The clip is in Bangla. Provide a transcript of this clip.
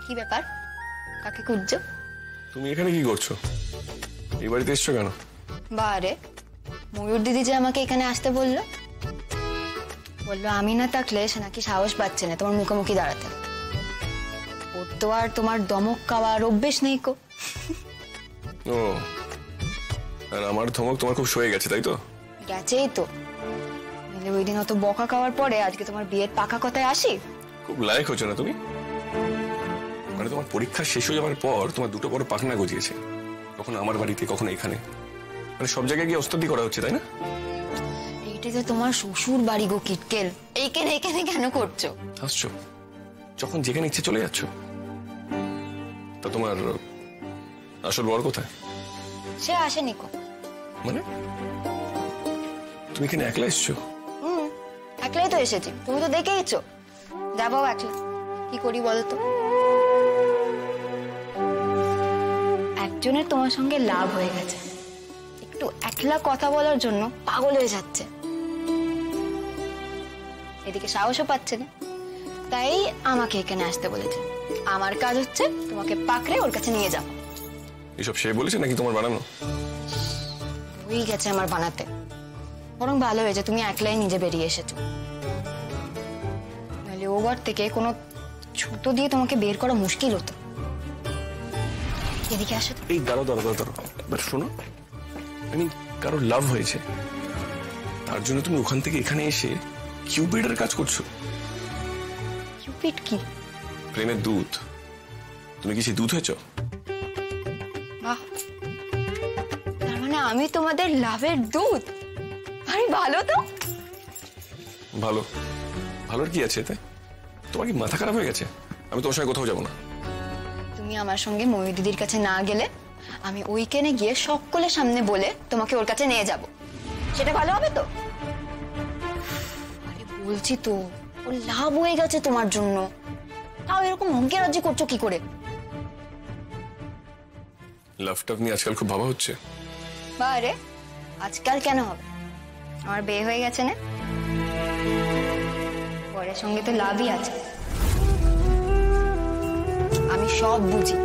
কি ব্যাপার, কাকে খুঁজছো? তুমি এখানে কি করছো? এই বাড়িতে এসছো কেন? বারে ময়ূর দিদি যে আমাকে এখানে আসতে বললো আমি না থাকলে সে নাকি সাহস পাচ্ছে না তোমার মুখোমুখি দাঁড়াতে। ওর তো আর তোমার দমক খাওয়ার অভ্যেস নেই কো। ও, আর আমার ধমক তোমার খুব সয়ে গেছে, তাই তো? গেছেই তো, ওই দিন অত বকা খাওয়ার পরে আজকে তোমার বিয়ের পাকা কথায় আসি। খুব লায়ক হচ্ছ না তুমি। মানে তোমার পরীক্ষা শেষ হয়ে যাওয়ার পর তোমার দুটো বড় পাখনা গজিয়েছে, কখনো আমার বাড়িতে কখনো এখানে, মানে সব জায়গায় গিয়ে ওস্তাদি করা হচ্ছে, তাই না? এইটা যে তোমার শ্বশুর বাড়ি গো কিটকেল, এইখানে এখানে কেন করছো? হাসছো যখন যেখানে ইচ্ছে চলে যাচ্ছ। তা তোমার আসল বর কোথায়? সে আসেনি কো। মানে তুমি এখানে একলা এসছো? একলাই তো এসেছি, তুমি তো দেখেইছো। যাবো একলা, কি করি বলো তো? একজনের তোমার সঙ্গে লাভ হয়ে গেছে, একটু একলা কথা বলার জন্য পাগল হয়ে যাচ্ছে, এদিকে সাহসও পাচ্ছে না, তাই আমাকে এখানে আসতে বলেছে। আমার কাজ হচ্ছে তোমাকে পাকড়ে ওর কাছে নিয়ে যাবো। এসব সে বলেছে নাকি তোমার বানানো? হয়ে গেছে আমার বানাতে, বরং ভালো হয়েছে তুমি একলাই নিজে বেরিয়ে এসেছো। নাহলে ও ঘর থেকে কোনো ছুতো দিয়ে তোমাকে বের করা মুশকিল হতো। এদিকে আসো। এই দাঁড়াও দাঁড়াও দাঁড়াও, এবার শোনো, কারোর লাভ হয়েছে, তার জন্য তুমি ওখান থেকে এখানে এসে কিউপিডের কাজ করছো। কিউপিড কি? প্রেমের দূত। তুমি কি সেই দূত হয়েছো? বাহ, তার মানে আমি তোমাদের লাভের দূত। আরে ভালো তো। ভালো ভালোর কি আছে এতে? তোমার কি মাথা খারাপ হয়ে গেছে? আমি তোমার সঙ্গে কোথাও যাবো না। তুমি আমার সঙ্গে ময়ূর দিদির কাছে না গেলে আমি ওইখানে গিয়ে সকলের সামনে বলে তোমাকে ওর কাছে নিয়ে যাব, সেটা ভালো হবে তো? আরে বলছি তো, ওর লাভ হয়ে গেছে তোমার জন্য, তাও এরকম হুমকি রাজি করছো কি করে? লাভটাভ নিয়ে আজকাল খুব ভাবা হচ্ছে। বারে আজকাল কেন হবে, আমার বিয়ে হয়ে গেছে না, পরের সঙ্গে তো লাভই আছে। আমি সব বুঝি।